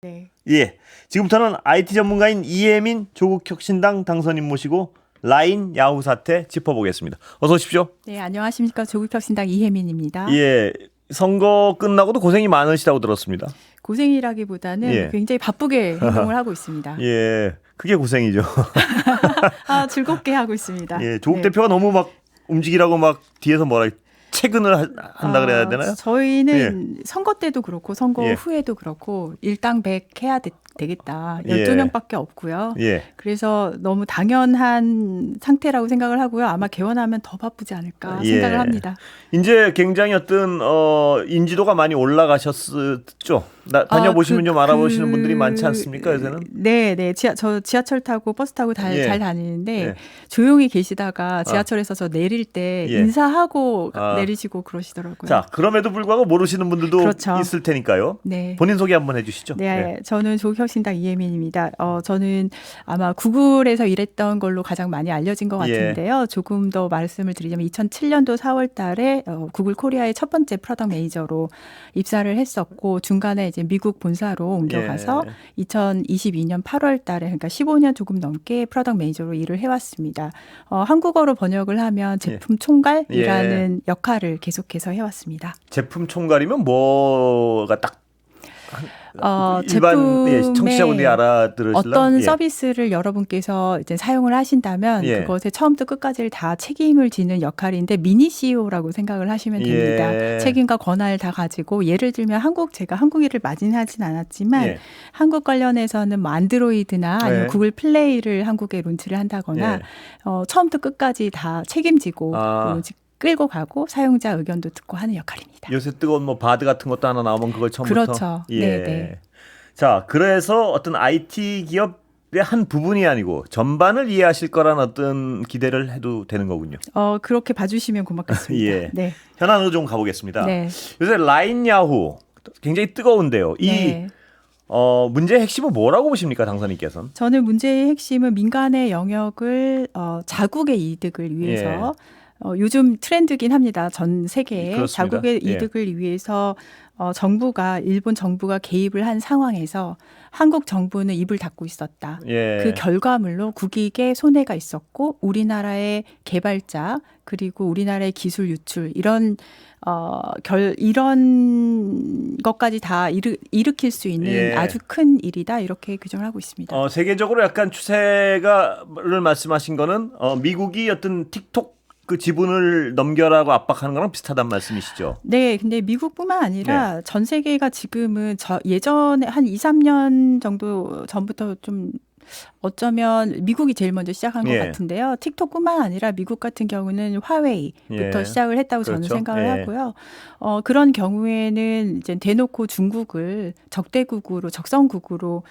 네. 예, 지금부터는 IT 전문가인 이혜민 조국혁신당 당선인 모시고 라인 야후 사태 짚어보겠습니다. 어서 오십시오. 네, 안녕하십니까. 조국혁신당 이혜민입니다. 예, 선거 끝나고도 고생이 많으시다고 들었습니다. 고생이라기보다는 예. 굉장히 바쁘게 행동을 하고 있습니다. 예, 그게 고생이죠. 즐겁게 하고 있습니다. 예, 조국 네. 대표가 너무 막 움직이라고 막 뒤에서 퇴근을 한다 그래야 되나요? 저희는 선거 때도 그렇고 선거 예. 후에도 그렇고 일당백 해야 되겠다. 예. 12명밖에 없고요. 예. 그래서 너무 당연한 상태라고 생각을 하고요. 아마 개원하면 더 바쁘지 않을까 예. 생각을 합니다. 이제 굉장히 어떤 인지도가 많이 올라가셨죠. 다녀보시면 좀 알아보시는 분들이 많지 않습니까, 요새는? 네. 저 지하철 타고 버스 타고 예. 잘 다니는데 예. 조용히 계시다가 지하철에서 저 내릴 때 예. 인사하고 내리시고 그러시더라고요. 자, 그럼에도 불구하고 모르시는 분들도 그렇죠. 있을 테니까요. 네. 본인 소개 한번 해주시죠. 네, 저는 조국혁신당 이혜민입니다. 저는 아마 구글에서 일했던 걸로 가장 많이 알려진 것 같은데요. 조금 더 말씀을 드리자면 2007년도 4월 달에 구글 코리아의 첫 번째 프로덕트 매니저로 입사를 했었고 중간에 이제 미국 본사로 옮겨가서 2022년 8월 달에 그러니까 15년 조금 넘게 프로덕트 매니저로 일을 해왔습니다. 한국어로 번역을 하면 제품 총괄이라는 역할을 계속해서 해왔습니다. 제품 총괄이면 뭐가 딱 일반 제품의 청취자분들이 알아들으실라? 어떤 서비스를 여러분께서 이제 사용을 하신다면 그것의 처음부터 끝까지를 다 책임을 지는 역할인데 미니 CEO라고 생각을 하시면 됩니다. 책임과 권한을 다 가지고 예를 들면 제가 한국인을 마진하진 않았지만 한국 관련해서는 뭐 안드로이드나 아니면 구글 플레이를 한국에 론치를 한다거나 처음부터 끝까지 다 책임지고 끌고 가고 사용자 의견도 듣고 하는 역할입니다. 요새 뜨거운 뭐 바드 같은 것도 하나 나오면 그걸 처음부터. 그렇죠. 예. 네. 자, 그래서 어떤 IT 기업의 한 부분이 아니고 전반을 이해하실 거란 어떤 기대를 해도 되는 거군요. 그렇게 봐주시면 고맙겠습니다. 예. 네. 현안으로 좀 가보겠습니다. 네. 요새 라인 야후 굉장히 뜨거운데요. 이 문제의 핵심은 뭐라고 보십니까, 당선인께서는? 저는 문제의 핵심은 민간의 영역을 자국의 이득을 위해서 요즘 트렌드긴 합니다. 전 세계에 그렇습니다. 자국의 이득을 위해서 일본 정부가 개입을 한 상황에서 한국 정부는 입을 닫고 있었다. 그 결과물로 국익에 손해가 있었고 우리나라의 개발자 그리고 우리나라의 기술 유출 이런 것까지 다 일으킬 수 있는 아주 큰 일이다 이렇게 규정을 하고 있습니다. 세계적으로 약간 추세가를 말씀하신 거는 미국이 어떤 틱톡 그 지분을 넘겨라고 압박하는 거랑 비슷하단 말씀이시죠? 네. 근데 미국뿐만 아니라 전 세계가 지금은 예전에 한 2, 3년 정도 전부터 좀 어쩌면 미국이 제일 먼저 시작한 것 같은데요. 틱톡뿐만 아니라 미국 같은 경우는 화웨이부터 시작을 했다고 저는 생각을 하고요. 그런 경우에는 이제 대놓고 중국을 적성국으로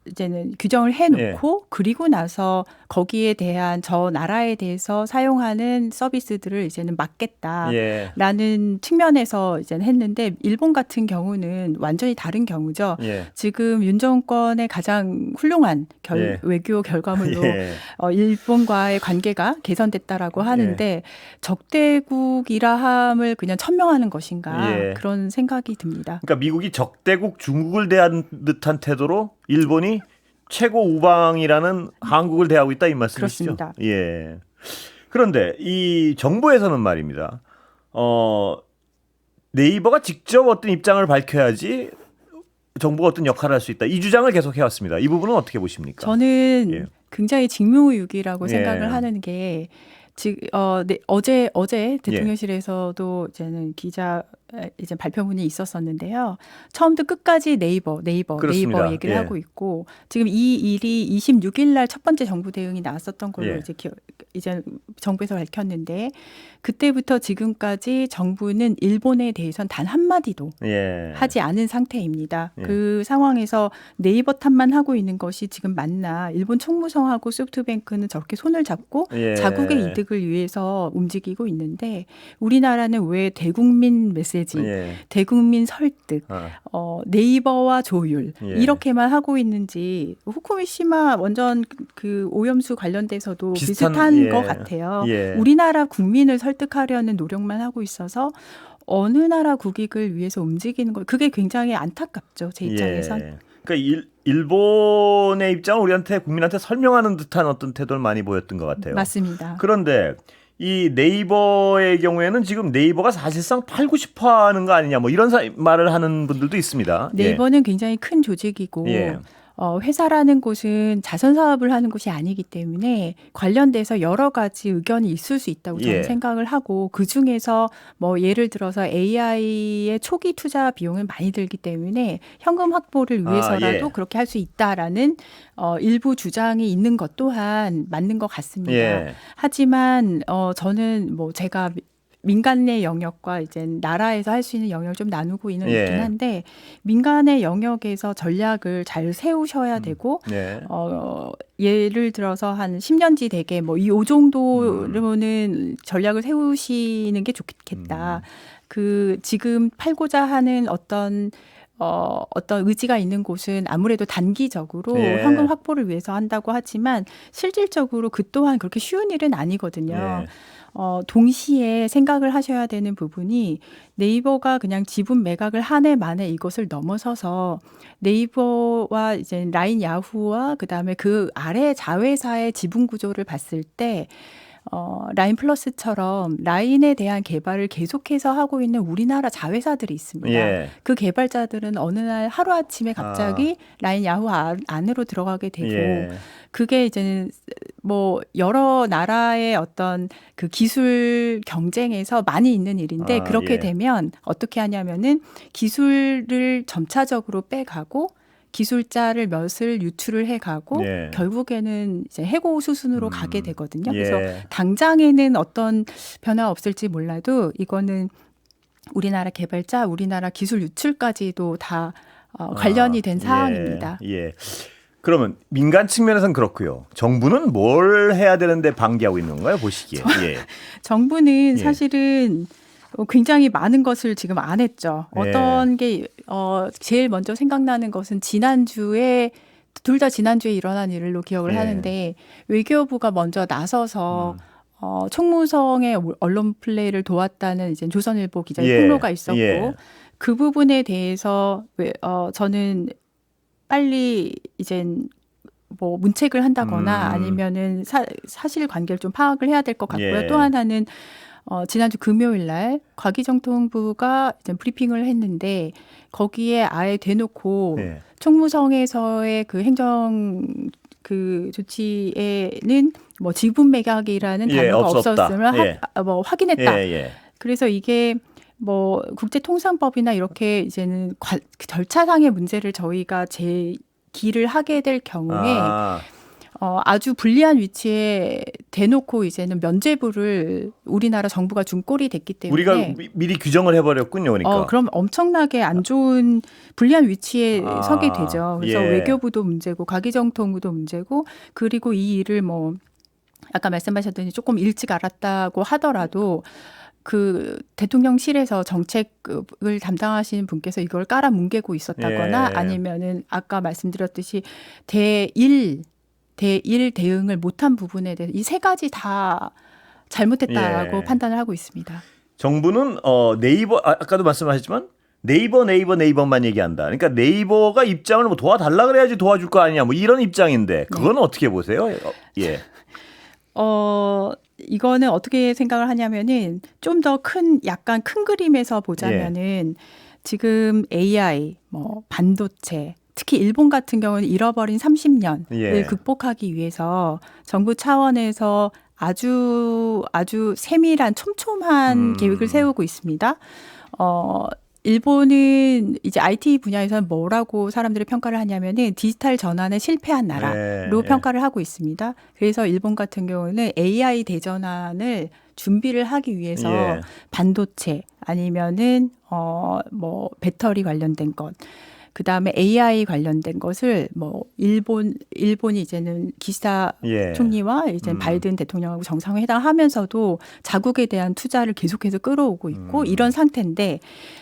이제는 규정을 해놓고 그리고 나서 거기에 대한 저 나라에 대해서 사용하는 서비스들을 이제는 막겠다라는 측면에서 이제는 했는데 일본 같은 경우는 완전히 다른 경우죠. 지금 윤 정권의 가장 훌륭한 외교 결과물로 일본과의 관계가 개선됐다라고 하는데 적대국이라 함을 그냥 천명하는 것인가 그런 생각이 듭니다. 그러니까 미국이 적대국 중국을 대한 듯한 태도로 일본이 최고 우방이라는 한국을 대하고 있다 이 말씀이시죠? 그렇습니다. 예. 그런데 이 정부에서는 말입니다. 네이버가 직접 어떤 입장을 밝혀야지 정부가 어떤 역할을 할 수 있다. 이 주장을 계속 해왔습니다. 이 부분은 어떻게 보십니까? 저는 굉장히 직무유기라고 생각을 하는 게 어제 대통령실에서도 이제는 이제 발표문이 있었었는데요. 처음부터 끝까지 네이버 얘기를 하고 있고 지금 이 일이 26일 날 첫 번째 정부 대응이 나왔었던 걸로 이제 정부에서 밝혔는데 그때부터 지금까지 정부는 일본에 대해서는 단 한마디도 하지 않은 상태입니다. 그 상황에서 네이버 탓만 하고 있는 것이 지금 맞나? 일본 총무성하고 소프트뱅크는 저렇게 손을 잡고 자국의 이득을 위해서 움직이고 있는데 우리나라는 왜 대국민 메시지, 대국민 설득, 네이버와 조율 이렇게만 하고 있는지 후쿠시마 원전 그 오염수 관련돼서도 비슷한 것 같아요. 우리나라 국민을 설득하려는 노력만 하고 있어서 어느 나라 국익을 위해서 움직이는 거 그게 굉장히 안타깝죠. 제 입장에선. 예. 그러니까 일본의 입장을 우리한테 국민한테 설명하는 듯한 어떤 태도를 많이 보였던 것 같아요. 맞습니다. 그런데 이 네이버의 경우에는 지금 네이버가 사실상 팔고 싶어하는 거 아니냐 뭐 이런 말을 하는 분들도 있습니다. 네이버는 굉장히 큰 조직이고 예. 회사라는 곳은 자선 사업을 하는 곳이 아니기 때문에 관련돼서 여러 가지 의견이 있을 수 있다고 저는 예. 생각을 하고 그 중에서 뭐 예를 들어서 AI의 초기 투자 비용은 많이 들기 때문에 현금 확보를 위해서라도 예. 그렇게 할 수 있다라는 일부 주장이 있는 것 또한 맞는 것 같습니다. 예. 하지만 저는 뭐 제가 민간의 영역과 이제 나라에서 할 수 있는 영역을 좀 나누고 있긴 한데 민간의 영역에서 전략을 잘 세우셔야 되고 예. 예를 들어서 한 10년지 대개 뭐 이 정도로는 전략을 세우시는 게 좋겠다. 그 지금 팔고자 하는 어떤 의지가 있는 곳은 아무래도 단기적으로 예. 현금 확보를 위해서 한다고 하지만 실질적으로 그 또한 그렇게 쉬운 일은 아니거든요. 예. 동시에 생각을 하셔야 되는 부분이 네이버가 그냥 지분 매각을 한 해 만에 이것을 넘어서서 네이버와 이제 라인 야후와 그다음에 그 아래 자회사의 지분 구조를 봤을 때 라인 플러스처럼 라인에 대한 개발을 계속해서 하고 있는 우리나라 자회사들이 있습니다. 예. 그 개발자들은 어느 날 하루아침에 갑자기 라인 야후 안으로 들어가게 되고 예. 그게 이제는 뭐 여러 나라의 어떤 그 기술 경쟁에서 많이 있는 일인데 그렇게 예. 되면 어떻게 하냐면은 기술을 점차적으로 빼가고 기술자를 몇을 유출을 해가고 예. 결국에는 이제 해고 수순으로 가게 되거든요. 예. 그래서 당장에는 어떤 변화 없을지 몰라도 이거는 우리나라 개발자, 우리나라 기술 유출까지도 다 관련이 된 사항입니다. 예. 그러면 민간 측면에서는 그렇고요. 정부는 뭘 해야 되는데 방기하고 있는 건가요? 보시기에. 예. 정부는 사실은 굉장히 많은 것을 지금 안 했죠. 어떤 게 제일 먼저 생각나는 것은 지난주에 둘 다 지난주에 일어난 일로 기억을 하는데 외교부가 먼저 나서서 총무성의 언론 플레이를 도왔다는 이제 조선일보 기자의 폭로가 있었고 그 부분에 대해서 저는 빨리 이제 뭐 문책을 한다거나 아니면은 사실 관계를 좀 파악을 해야 될 것 같고요. 또 하나는 지난주 금요일 날 과기정통부가 이제 브리핑을 했는데 거기에 아예 대놓고 총무성에서의 그 행정 그 조치에는 뭐 지분 매각이라는 단어가 없었음을 뭐 확인했다. 그래서 이게 뭐 국제통상법이나 이렇게 이제는 절차상의 문제를 저희가 제기를 하게 될 경우에 아주 불리한 위치에 대놓고 이제는 면죄부를 우리나라 정부가 준 꼴이 됐기 때문에 우리가 미리 규정을 해버렸군요. 그러니까. 그럼 엄청나게 안 좋은 불리한 위치에 서게 되죠. 그래서 외교부도 문제고 과기정통부도 문제고 그리고 이 일을 뭐 아까 말씀하셨더니 조금 일찍 알았다고 하더라도 그 대통령실에서 정책을 담당하시는 분께서 이걸 깔아 뭉개고 있었다거나 아니면은 아까 말씀드렸듯이 대일 대응을 못한 부분에 대해서 이 세 가지 다 잘못했다고 판단을 하고 있습니다. 정부는 네이버 아까도 말씀하셨지만 네이버만 얘기한다. 그러니까 네이버가 입장을 뭐 도와달라 그래야지 도와줄 거 아니냐 뭐 이런 입장인데 그건 어떻게 보세요? 예. 이거는 어떻게 생각을 하냐면은 좀 더 약간 큰 그림에서 보자면은 지금 AI, 뭐 반도체, 특히 일본 같은 경우는 잃어버린 30년을 극복하기 위해서 정부 차원에서 아주 세밀한 촘촘한 계획을 세우고 있습니다. 일본은 이제 IT 분야에서는 뭐라고 사람들이 평가를 하냐면은 디지털 전환에 실패한 나라로 평가를 하고 있습니다. 그래서 일본 같은 경우는 AI 대전환을 준비를 하기 위해서 반도체 아니면은 뭐 배터리 관련된 것 그다음에 AI 관련된 것을 뭐 일본이 이제는 기시다 총리와 이제 바이든 대통령하고 정상회담하면서도 자국에 대한 투자를 계속해서 끌어오고 있고 이런 상태인데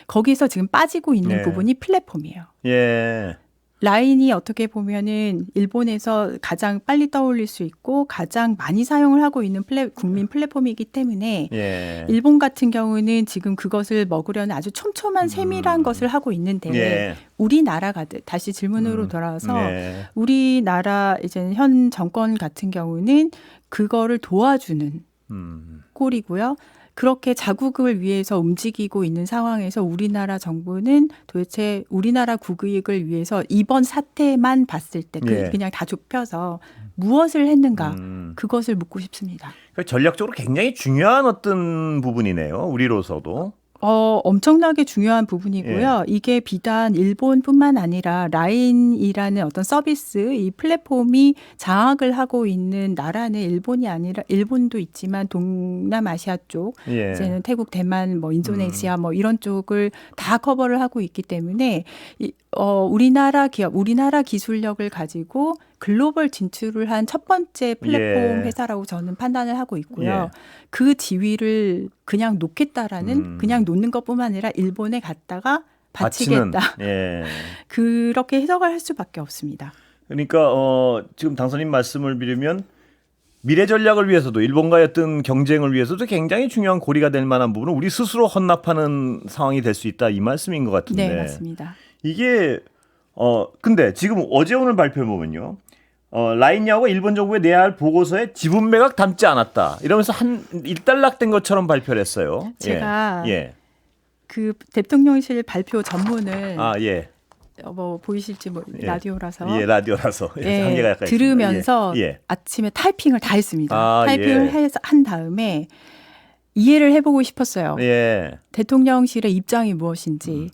거기서 지금 빠지고 있는 부분이 플랫폼이에요. 라인이 어떻게 보면은 일본에서 가장 빨리 떠올릴 수 있고 가장 많이 사용을 하고 있는 국민 플랫폼이기 때문에 예. 일본 같은 경우는 지금 그것을 먹으려는 아주 촘촘한 세밀한 것을 하고 있는데 예. 우리나라가 다시 질문으로 돌아와서 예. 우리나라 이제 현 정권 같은 경우는 그거를 도와주는 꼴이고요. 그렇게 자국을 위해서 움직이고 있는 상황에서 우리나라 정부는 도대체 우리나라 국익을 위해서 이번 사태만 봤을 때 예. 그냥 다 좁혀서 무엇을 했는가 그것을 묻고 싶습니다. 그러니까 전략적으로 굉장히 중요한 어떤 부분이네요. 우리로서도. 엄청나게 중요한 부분이고요. 이게 비단 일본뿐만 아니라 라인이라는 어떤 서비스, 이 플랫폼이 장악을 하고 있는 나라는 일본이 아니라 일본도 있지만 동남아시아 쪽, 예. 이제는 태국, 대만, 뭐 인도네시아 뭐 이런 쪽을 다 커버를 하고 있기 때문에 우리나라 기업, 우리나라 기술력을 가지고 글로벌 진출을 한 첫 번째 플랫폼 회사라고 저는 판단을 하고 있고요. 그 지위를 그냥 놓겠다라는 그냥 놓는 것뿐만 아니라 일본에 갔다가 바치겠다. 그렇게 해석을 할 수밖에 없습니다. 그러니까 지금 당선인 말씀을 빌으면 미래 전략을 위해서도 일본과의 어떤 경쟁을 위해서도 굉장히 중요한 고리가 될 만한 부분을 우리 스스로 헌납하는 상황이 될 수 있다 이 말씀인 것 같은데. 네, 맞습니다. 이게 근데 지금 어제 오늘 발표 보면요. 라인야후가 일본 정부에 내야 할 보고서에 지분 매각 담지 않았다. 이러면서 일단락된 것처럼 발표를 했어요. 제가 그 대통령실 발표 전문을 뭐 보이실지 라디오라서 라디오라서 한계가 약간 들으면서 아침에 타이핑을 다 했습니다. 타이핑을 해서 한 다음에 이해를 해보고 싶었어요. 대통령실의 입장이 무엇인지.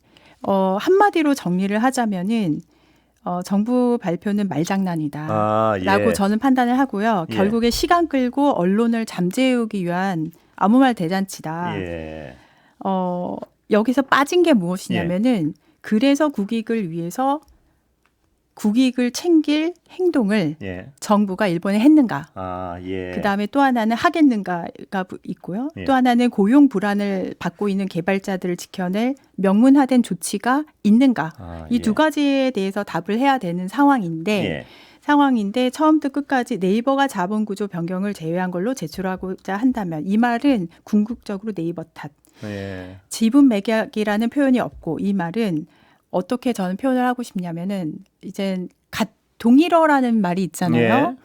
한마디로 정리를 하자면은 정부 발표는 말장난이다 라고 저는 판단을 하고요. 결국에 시간 끌고 언론을 잠재우기 위한 아무 말 대잔치다. 여기서 빠진 게 무엇이냐면은 그래서 국익을 위해서 국익을 챙길 행동을 정부가 일본에 했는가. 그다음에 또 하나는 하겠는가가 있고요. 또 하나는 고용 불안을 받고 있는 개발자들을 지켜낼 명문화된 조치가 있는가. 이 두 가지에 대해서 답을 해야 되는 상황인데 처음부터 끝까지 네이버가 자본구조 변경을 제외한 걸로 제출하고자 한다면 이 말은 궁극적으로 네이버 탓. 지분 매각이라는 표현이 없고 이 말은 어떻게 저는 표현을 하고 싶냐면은 이제 동일어라는 말이 있잖아요.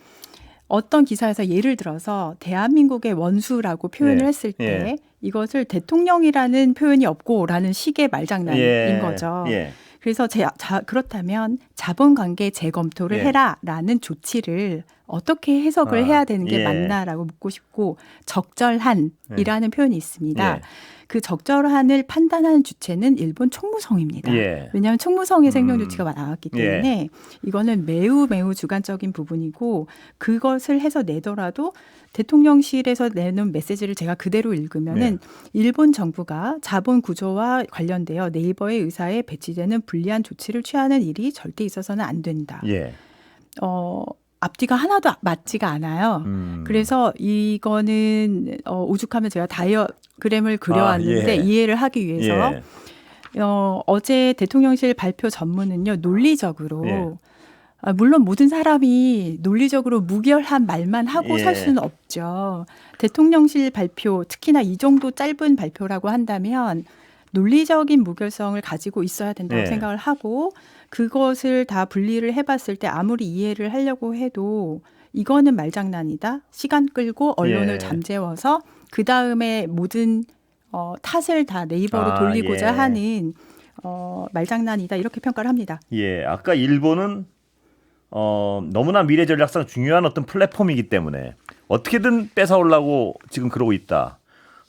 어떤 기사에서 예를 들어서 대한민국의 원수라고 표현을 했을 때 이것을 대통령이라는 표현이 없고라는 식의 말장난인 거죠. 그래서 그렇다면 자본관계 재검토를 해라라는 조치를 어떻게 해석을 해야 되는 게 맞나라고 묻고 싶고 적절한이라는 표현이 있습니다. 그 적절한을 판단하는 주체는 일본 총무성입니다. 왜냐하면 총무성에서 행정조치가 나왔기 때문에 이거는 매우 매우 주관적인 부분이고 그것을 해서 내더라도 대통령실에서 내놓은 메시지를 제가 그대로 읽으면은 일본 정부가 자본 구조와 관련되어 네이버의 의사에 배치되는 불리한 조치를 취하는 일이 절대 있어서는 안 된다. 앞뒤가 하나도 맞지가 않아요. 그래서 이거는 오죽하면 제가 다이어그램을 그려왔는데 이해를 하기 위해서 어제 대통령실 발표 전문은요. 논리적으로 물론 모든 사람이 논리적으로 무결한 말만 하고 살 수는 없죠. 대통령실 발표 특히나 이 정도 짧은 발표라고 한다면 논리적인 무결성을 가지고 있어야 된다고 생각을 하고 그것을 다 분리를 해봤을 때 아무리 이해를 하려고 해도 이거는 말장난이다. 시간 끌고 언론을 잠재워서 그다음에 모든 탓을 다 네이버로 돌리고자 하는 말장난이다. 이렇게 평가를 합니다. 아까 일본은 너무나 미래 전략상 중요한 어떤 플랫폼이기 때문에 어떻게든 뺏어오려고 지금 그러고 있다.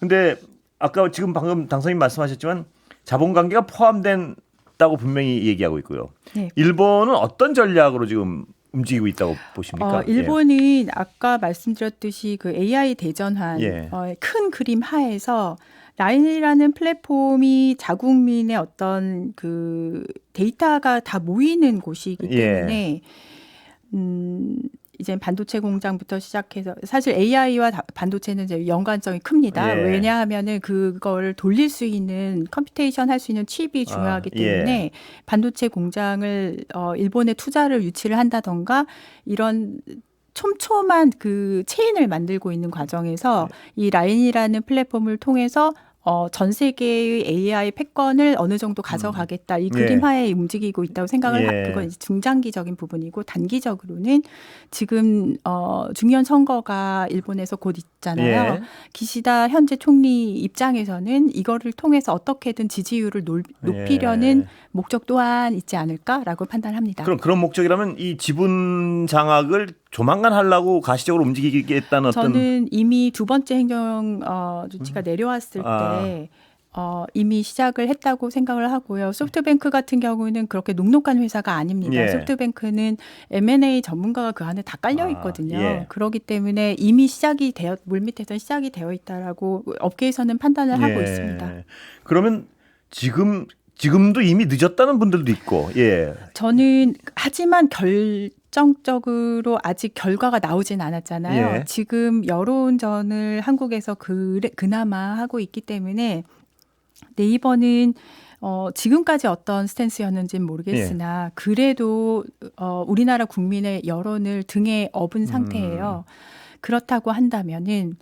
근데 아까 지금 방금 당선인 말씀하셨지만 자본관계가 포함된다고 분명히 얘기하고 있고요. 일본은 어떤 전략으로 지금 움직이고 있다고 보십니까? 일본은 아까 말씀드렸듯이 그 AI 대전환 큰 그림 하에서 라인이라는 플랫폼이 자국민의 어떤 그 데이터가 다 모이는 곳이기 때문에 이제 반도체 공장부터 시작해서 사실 AI와 반도체는 이제 연관성이 큽니다. 예. 왜냐하면은 그걸 돌릴 수 있는 컴퓨테이션 할 수 있는 칩이 중요하기 때문에 반도체 공장을 일본에 투자를 유치를 한다던가 이런 촘촘한 그 체인을 만들고 있는 과정에서 이 라인이라는 플랫폼을 통해서 전 세계의 AI 패권을 어느 정도 가져가겠다. 이 그림하에 움직이고 있다고 생각을 그건 이제 중장기적인 부분이고 단기적으로는 지금 중요한 선거가 일본에서 곧 있잖아요. 기시다 현재 총리 입장에서는 이거를 통해서 어떻게든 지지율을 높이려는 목적 또한 있지 않을까라고 판단합니다. 그럼 그런 목적이라면 이 지분 장악을 조만간 하려고 가시적으로 움직이겠다는 어떤 저는 이미 두 번째 행정 조치가 내려왔을 때 이미 시작을 했다고 생각을 하고요. 소프트뱅크 같은 경우는 그렇게 녹록한 회사가 아닙니다. 소프트뱅크는 M&A 전문가가 그 안에 다 깔려 있거든요. 그렇기 때문에 이미 물밑에서 시작이 되어 있다라고 업계에서는 판단을 하고 있습니다. 그러면 지금도 이미 늦었다는 분들도 있고, 저는 하지만 결정적으로 아직 결과가 나오진 않았잖아요. 지금 여론전을 한국에서 그나마 하고 있기 때문에 네이버는 지금까지 어떤 스탠스였는지는 모르겠으나 그래도 우리나라 국민의 여론을 등에 업은 상태예요. 그렇다고 한다면은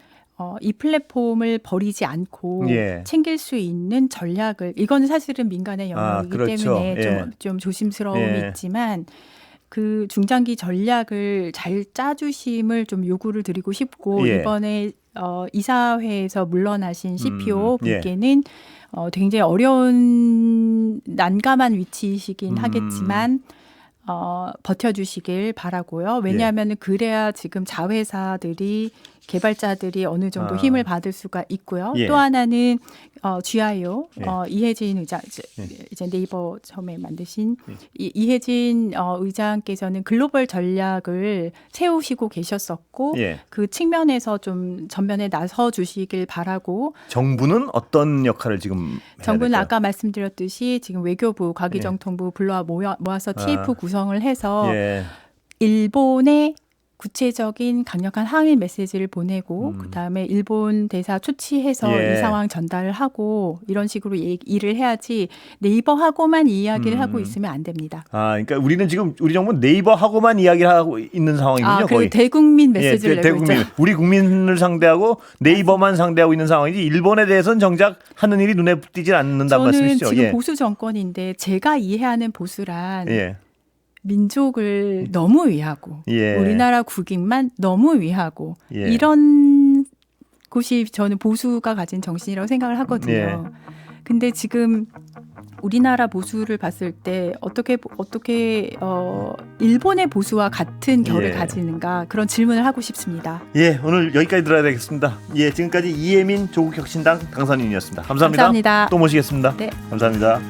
이 플랫폼을 버리지 않고 챙길 수 있는 전략을 이건 사실은 민간의 영역이기 때문에 좀 조심스러움이 있지만 그 중장기 전략을 잘 짜주심을 좀 요구를 드리고 싶고 이번에 이사회에서 물러나신 CPO 분께는 굉장히 어려운 난감한 위치이시긴 하겠지만 버텨주시길 바라고요. 왜냐하면 그래야 지금 자회사들이 개발자들이 어느 정도 힘을 받을 수가 있고요. 또 하나는 GIO 이혜진 의장 이제 네이버 처음에 만드신 이혜진 의장께서는 글로벌 전략을 세우시고 계셨었고 그 측면에서 좀 전면에 나서 주시길 바라고. 정부는 어떤 역할을 지금 정부는 아까 말씀드렸듯이 지금 외교부, 과기정통부 모아서 TF 구성을 해서 일본의 구체적인 강력한 항의 메시지를 보내고 그다음에 일본 대사 초치해서 이 상황 전달을 하고 이런 식으로 일을 해야지 네이버하고만 이야기를 하고 있으면 안 됩니다. 그러니까 우리는 지금 우리 정부는 네이버하고만 이야기를 하고 있는 상황이군요. 거의 대국민 메시지를 내고 대국민, 있죠. 우리 국민을 상대하고 네이버만 상대하고 있는 상황이지 일본에 대해서는 정작 하는 일이 눈에 띄지 않는다는 말씀이시죠? 저는 지금 보수 정권인데 제가 이해하는 보수란 민족을 너무 위하고 우리나라 국익만 너무 위하고 이런 곳이 저는 보수가 가진 정신이라고 생각을 하거든요. 근데 지금 우리나라 보수를 봤을 때 어떻게 일본의 보수와 같은 결을 가지는가 그런 질문을 하고 싶습니다. 오늘 여기까지 들어야 되겠습니다. 지금까지 이혜민 조국혁신당 당선인이었습니다. 감사합니다. 감사합니다. 또 모시겠습니다. 네. 감사합니다.